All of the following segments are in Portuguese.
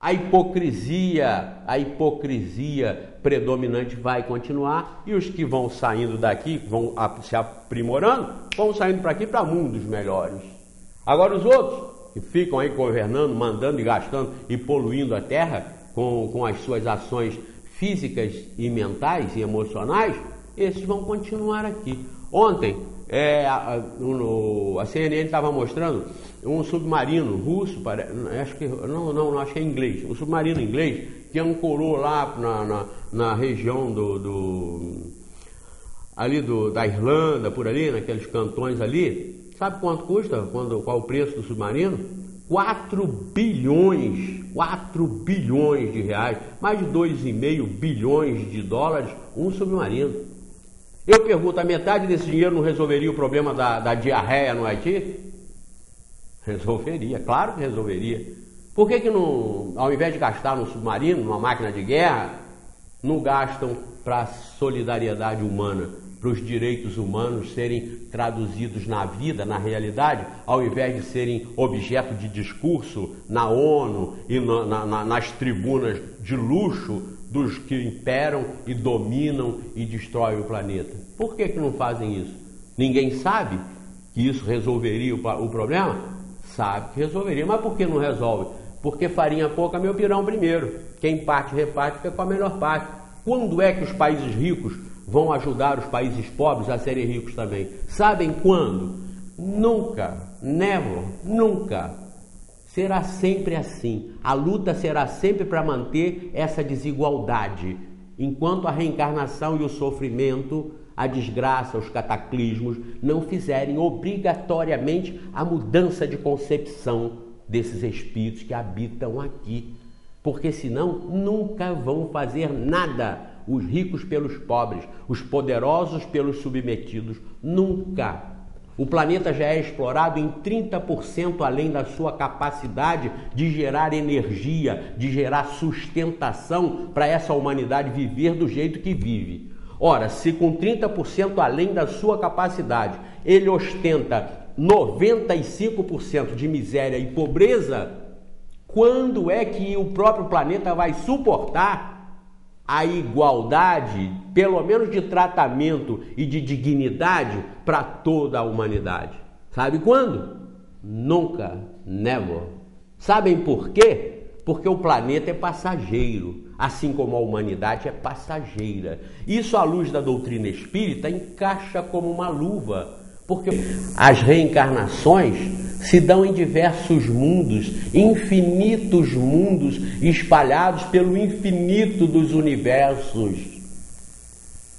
a hipocrisia predominante vai continuar e os que vão saindo daqui, vão se aprimorando, vão saindo para aqui para mundos melhores. Agora os outros que ficam aí governando, mandando e gastando e poluindo a terra com as suas ações físicas e mentais e emocionais, esses vão continuar aqui. Ontem a CNN estava mostrando um submarino russo, acho que é inglês, um submarino inglês que ancorou lá na região da Irlanda, por ali, naqueles cantões ali. Sabe quanto custa? Qual o preço do submarino? 4 bilhões de reais, mais de 2,5 bilhões de dólares, um submarino. Eu pergunto, a metade desse dinheiro não resolveria o problema da diarreia no Haiti? Resolveria, claro que resolveria. Por que não, ao invés de gastar num submarino, numa máquina de guerra, não gastam para a solidariedade humana, para os direitos humanos serem traduzidos na vida, na realidade, ao invés de serem objeto de discurso na ONU e nas tribunas de luxo dos que imperam e dominam e destroem o planeta? Por que não fazem isso? Ninguém sabe que isso resolveria o problema? Sabe que resolveria, mas por que não resolve? Porque farinha pouca, meu pirão primeiro. Quem parte, reparte, fica com a melhor parte. Quando é que os países ricos vão ajudar os países pobres a serem ricos também? Sabem quando? Nunca, never, nunca. Será sempre assim. A luta será sempre para manter essa desigualdade. Enquanto a reencarnação e o sofrimento, a desgraça, os cataclismos não fizerem obrigatoriamente a mudança de concepção desses espíritos que habitam aqui. Porque senão nunca vão fazer nada. Os ricos pelos pobres, os poderosos pelos submetidos, nunca. O planeta já é explorado em 30% além da sua capacidade de gerar energia, de gerar sustentação para essa humanidade viver do jeito que vive. Ora, se com 30% além da sua capacidade ele ostenta 95% de miséria e pobreza, quando é que o próprio planeta vai suportar a igualdade, pelo menos de tratamento e de dignidade, para toda a humanidade? Sabe quando? Nunca, never. Sabem por quê? Porque o planeta é passageiro, assim como a humanidade é passageira. Isso, à luz da doutrina espírita, encaixa como uma luva, porque as reencarnações se dão em diversos mundos, infinitos mundos espalhados pelo infinito dos universos.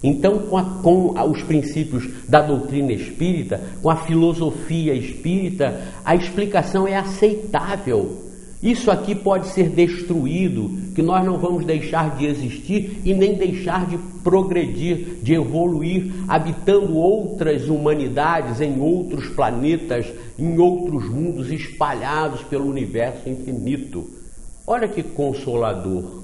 Então, com os princípios da doutrina espírita, com a filosofia espírita, a explicação é aceitável. Isso aqui pode ser destruído, que nós não vamos deixar de existir e nem deixar de progredir, de evoluir, habitando outras humanidades em outros planetas, em outros mundos espalhados pelo universo infinito. Olha que consolador.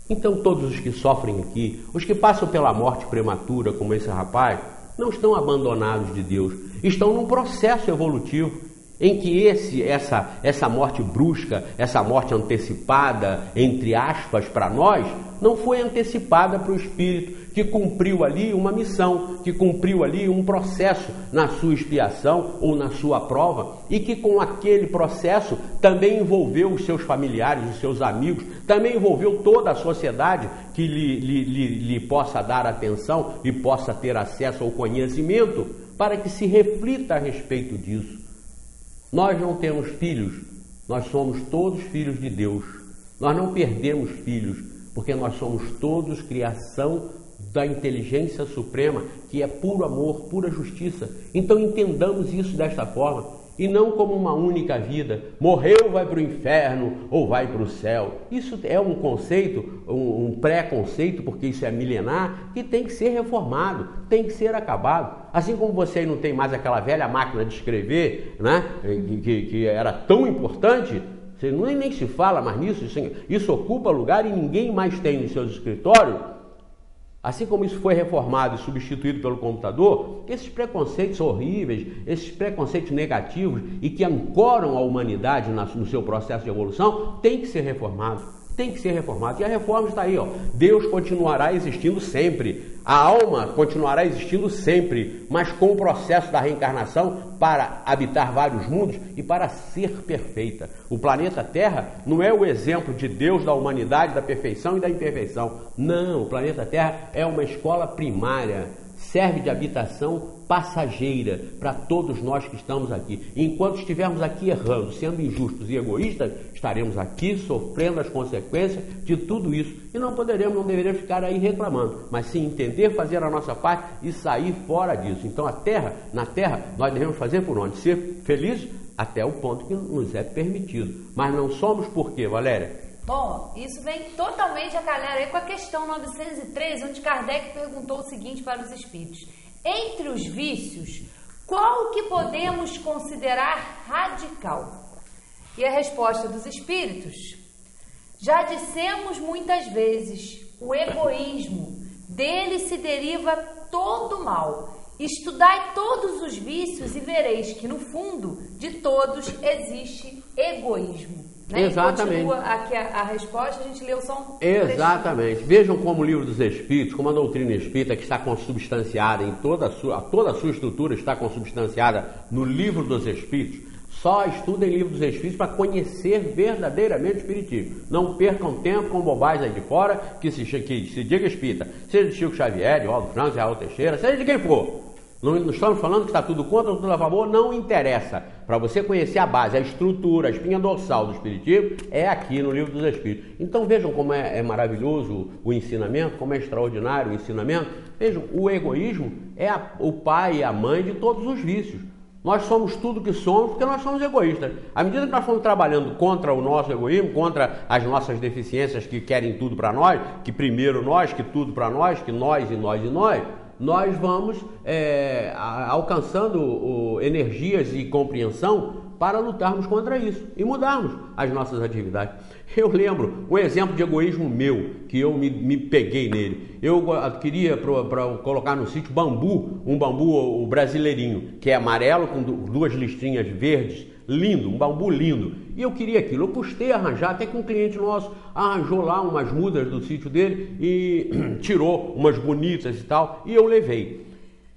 Então todos os que sofrem aqui, os que passam pela morte prematura, como esse rapaz, não estão abandonados de Deus, estão num processo evolutivo, em que essa morte brusca, essa morte antecipada, entre aspas, para nós, não foi antecipada para o espírito que cumpriu ali uma missão, que cumpriu ali um processo na sua expiação ou na sua prova, e que com aquele processo também envolveu os seus familiares, os seus amigos, também envolveu toda a sociedade que lhe possa dar atenção e possa ter acesso ao conhecimento, para que se reflita a respeito disso. Nós não temos filhos, nós somos todos filhos de Deus. Nós não perdemos filhos, porque nós somos todos criação da inteligência suprema, que é puro amor, pura justiça. Então entendamos isso desta forma, e não como uma única vida. Morreu, vai para o inferno ou vai para o céu. Isso é um conceito, um pré-conceito, porque isso é milenar, que tem que ser reformado, tem que ser acabado. Assim como você não tem mais aquela velha máquina de escrever, né, que era tão importante, você nem se fala mais nisso, isso ocupa lugar e ninguém mais tem nos seus escritórios. Assim como isso foi reformado e substituído pelo computador, esses preconceitos horríveis, esses preconceitos negativos e que ancoram a humanidade no seu processo de evolução, tem que ser reformado. Tem que ser reformado. E a reforma está aí, ó. Deus continuará existindo sempre. A alma continuará existindo sempre, mas com o processo da reencarnação para habitar vários mundos e para ser perfeita. O planeta Terra não é o exemplo de Deus, da humanidade, da perfeição e da imperfeição. Não, o planeta Terra é uma escola primária. Serve de habitação passageira para todos nós que estamos aqui. Enquanto estivermos aqui errando, sendo injustos e egoístas, estaremos aqui sofrendo as consequências de tudo isso. E não deveremos ficar aí reclamando, mas sim entender, fazer a nossa parte e sair fora disso. Então na Terra, nós devemos fazer por onde? Ser felizes até o ponto que nos é permitido. Mas não somos por quê, Valéria? Bom, isso vem totalmente a calhar aí com a questão 903, onde Kardec perguntou o seguinte para os espíritos: entre os vícios, qual que podemos considerar radical? E a resposta dos espíritos: já dissemos muitas vezes, o egoísmo, dele se deriva todo o mal. Estudai todos os vícios e vereis que no fundo de todos existe egoísmo. Né? Exatamente. Continua aqui a resposta, a gente leu só um Exatamente. Vejam como o Livro dos Espíritos, como a doutrina espírita, que está consubstanciada em toda a sua estrutura, está consubstanciada no Livro dos Espíritos. Só estudem Livro dos Espíritos para conhecer verdadeiramente o Espiritismo. Não percam tempo com bobagens aí de fora, que se diga espírita, seja de Chico Xavier, de Waldo Franco, de Raul Teixeira, seja de quem for. Não estamos falando que está tudo contra, tudo a favor, não interessa. Para você conhecer a base, a estrutura, a espinha dorsal do Espiritismo, é aqui no Livro dos Espíritos. Então vejam como é maravilhoso o ensinamento, como é extraordinário o ensinamento. Vejam, o egoísmo é o pai e a mãe de todos os vícios. Nós somos tudo que somos porque nós somos egoístas. À medida que nós fomos trabalhando contra o nosso egoísmo, contra as nossas deficiências que querem tudo para nós, que primeiro nós, que tudo para nós, que nós e nós e nós vamos alcançando energias e compreensão para lutarmos contra isso e mudarmos as nossas atividades. Eu lembro um exemplo de egoísmo meu, que eu me peguei nele. Eu queria para colocar no sítio um bambu brasileirinho, que é amarelo com duas listrinhas verdes, lindo, um bambu lindo. E eu queria aquilo. Eu custei arranjar, até que um cliente nosso arranjou lá umas mudas do sítio dele e tirou umas bonitas e tal, e eu levei.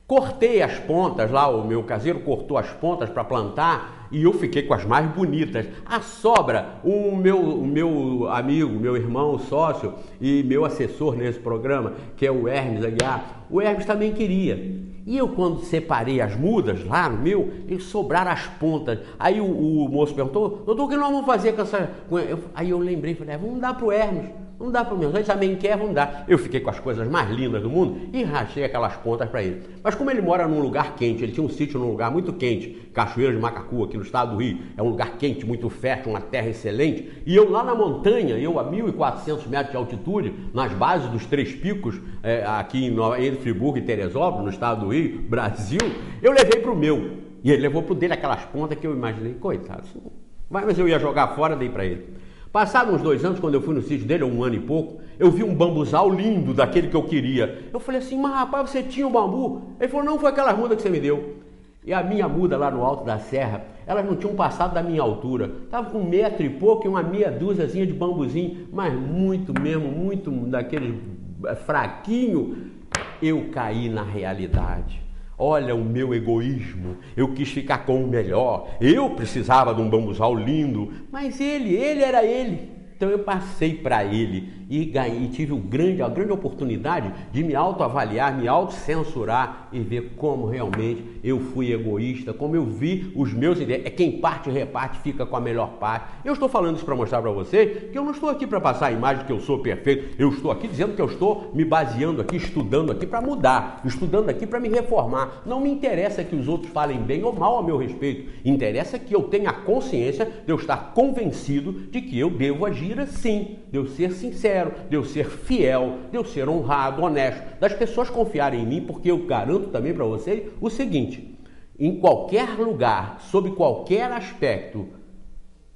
Cortei as pontas lá, o meu caseiro cortou as pontas para plantar e eu fiquei com as mais bonitas. A sobra, o meu amigo, meu irmão, sócio e meu assessor nesse programa, que é o Hermes Aguiar, o Hermes também queria. E eu, quando separei as mudas lá no meu, sobraram as pontas. Aí o moço perguntou: doutor, o que nós vamos fazer com essa... Aí eu lembrei, falei: vamos dar para o Hermes. Não dá para o meu, ele também quer, vamos dar. Eu fiquei com as coisas mais lindas do mundo e rachei aquelas pontas para ele. Mas como ele mora num lugar quente, ele tinha um sítio num lugar muito quente, Cachoeira de Macacu, aqui no estado do Rio, é um lugar quente, muito fértil, uma terra excelente, e eu lá na montanha, eu a 1.400 metros de altitude, nas bases dos Três Picos, aqui entre Friburgo e Teresópolis, no estado do Rio, Brasil, eu levei para o meu, e ele levou para o dele aquelas pontas que eu imaginei, coitado, mas eu ia jogar fora, dei para ele. Passados uns 2 anos, quando eu fui no sítio dele, 1 ano e pouco, eu vi um bambuzal lindo, daquele que eu queria. Eu falei assim: mas rapaz, você tinha um bambu? Ele falou: não, foi aquelas mudas que você me deu. E a minha muda lá no alto da serra, elas não tinham passado da minha altura. Estava com 1 metro e pouco e uma meia dúziazinha de bambuzinho, mas muito mesmo, muito daquele fraquinho. Eu caí na realidade. Olha o meu egoísmo, eu quis ficar com o melhor, eu precisava de um bambuzal lindo, mas ele era ele. Então eu passei para ele e tive a grande oportunidade de me autoavaliar, me autocensurar e ver como realmente eu fui egoísta, como eu vi os meus interesses. É quem parte e reparte fica com a melhor parte. Eu estou falando isso para mostrar para você que eu não estou aqui para passar a imagem que eu sou perfeito, eu estou aqui dizendo que eu estou me baseando aqui, estudando aqui para mudar, estudando aqui para me reformar. Não me interessa que os outros falem bem ou mal a meu respeito, interessa que eu tenha a consciência de eu estar convencido de que eu devo agir assim, de eu ser sincero, de eu ser fiel, de eu ser honrado, honesto, das pessoas confiarem em mim, porque eu garanto também para vocês o seguinte: em qualquer lugar, sob qualquer aspecto,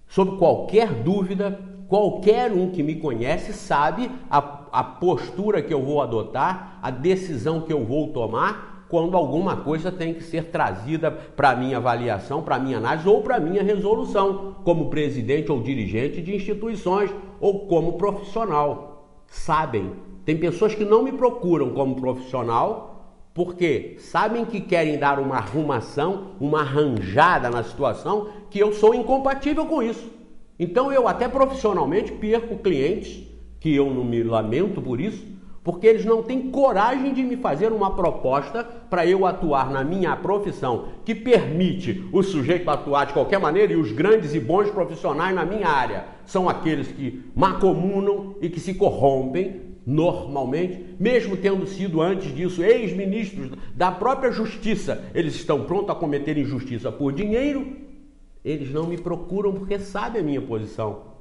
sob qualquer dúvida, qualquer um que me conhece sabe a postura que eu vou adotar, a decisão que eu vou tomar quando alguma coisa tem que ser trazida para a minha avaliação, para a minha análise ou para a minha resolução, como presidente ou dirigente de instituições ou como profissional. Sabem. Tem pessoas que não me procuram como profissional porque sabem que querem dar uma arrumação, uma arranjada na situação, que eu sou incompatível com isso. Então eu até profissionalmente perco clientes, que eu não me lamento por isso, porque eles não têm coragem de me fazer uma proposta para eu atuar na minha profissão, que permite o sujeito atuar de qualquer maneira, e os grandes e bons profissionais na minha área são aqueles que macomunam e que se corrompem normalmente, mesmo tendo sido antes disso ex-ministros da própria justiça, eles estão prontos a cometer injustiça por dinheiro, eles não me procuram porque sabem a minha posição.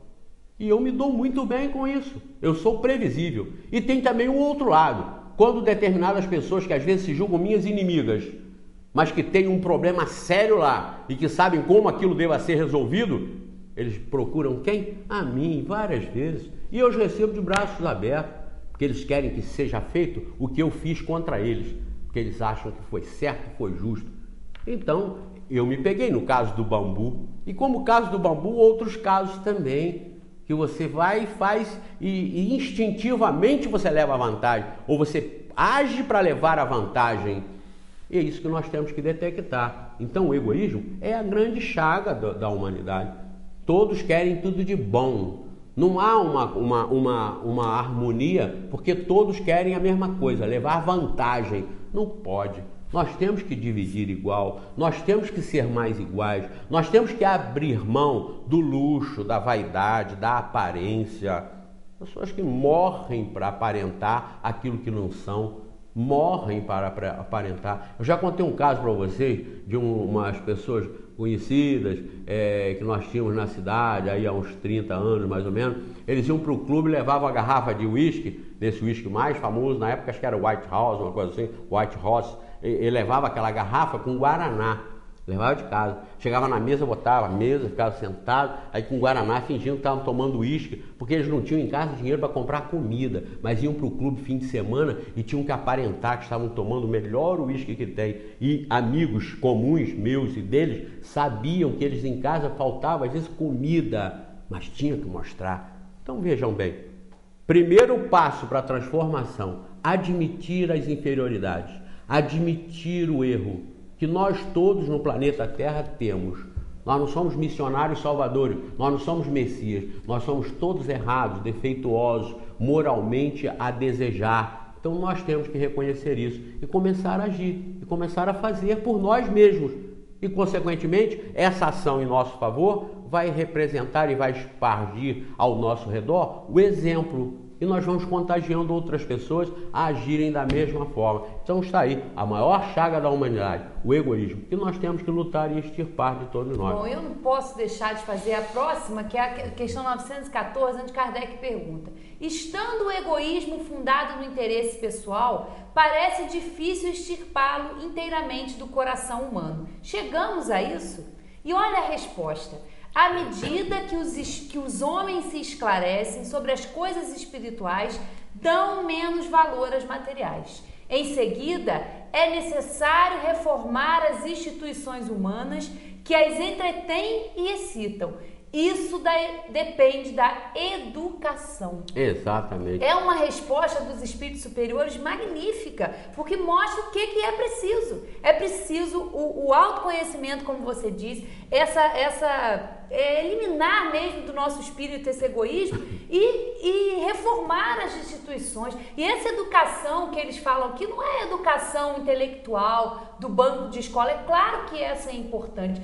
E eu me dou muito bem com isso. Eu sou previsível. E tem também o outro lado. Quando determinadas pessoas que às vezes se julgam minhas inimigas, mas que têm um problema sério lá e que sabem como aquilo deva ser resolvido, eles procuram quem? A mim, várias vezes. E eu os recebo de braços abertos, porque eles querem que seja feito o que eu fiz contra eles, porque eles acham que foi certo, foi justo. Então, eu me peguei no caso do bambu. E como o caso do bambu, outros casos também, que você vai e faz e instintivamente você leva a vantagem, ou você age para levar a vantagem. E é isso que nós temos que detectar. Então o egoísmo é a grande chaga da humanidade. Todos querem tudo de bom. Não há uma harmonia, porque todos querem a mesma coisa, levar vantagem. Não pode. Nós temos que dividir igual, nós temos que ser mais iguais, nós temos que abrir mão do luxo, da vaidade, da aparência. Pessoas que morrem para aparentar aquilo que não são, morrem para aparentar. Eu já contei um caso para vocês de umas pessoas conhecidas que nós tínhamos na cidade, aí há uns 30 anos mais ou menos. Eles iam para o clube e levavam a garrafa de uísque, desse uísque mais famoso, na época acho que era White House, uma coisa assim, White Horse. Ele levava aquela garrafa com guaraná, levava de casa, chegava na mesa, botava a mesa, ficava sentado, aí com guaraná fingindo que estavam tomando uísque, porque eles não tinham em casa dinheiro para comprar comida, mas iam para o clube fim de semana e tinham que aparentar que estavam tomando o melhor uísque que tem. E amigos comuns meus e deles sabiam que eles em casa faltava às vezes comida, mas tinham que mostrar. Então vejam bem, primeiro passo para a transformação, admitir as inferioridades. Admitir o erro que nós todos no planeta Terra temos. Nós não somos missionários salvadores, nós não somos messias, nós somos todos errados, defeituosos, moralmente a desejar. Então nós temos que reconhecer isso e começar a agir, e começar a fazer por nós mesmos. E consequentemente, essa ação em nosso favor vai representar e vai espargir ao nosso redor o exemplo. E nós vamos contagiando outras pessoas a agirem da mesma forma. Então está aí a maior chaga da humanidade, o egoísmo, que nós temos que lutar e extirpar de todos nós. Bom, eu não posso deixar de fazer a próxima, que é a questão 914, onde Kardec pergunta: estando o egoísmo fundado no interesse pessoal, parece difícil extirpá-lo inteiramente do coração humano. Chegamos a isso? E olha a resposta. À medida que os homens se esclarecem sobre as coisas espirituais, dão menos valor às materiais. Em seguida, é necessário reformar as instituições humanas que as entretêm e excitam. Isso depende da educação. Exatamente. É uma resposta dos espíritos superiores magnífica, porque mostra o que é preciso. É preciso o autoconhecimento, como você disse, eliminar mesmo do nosso espírito esse egoísmo e reformar as instituições. E essa educação que eles falam aqui não é educação intelectual do banco de escola. É claro que essa é importante,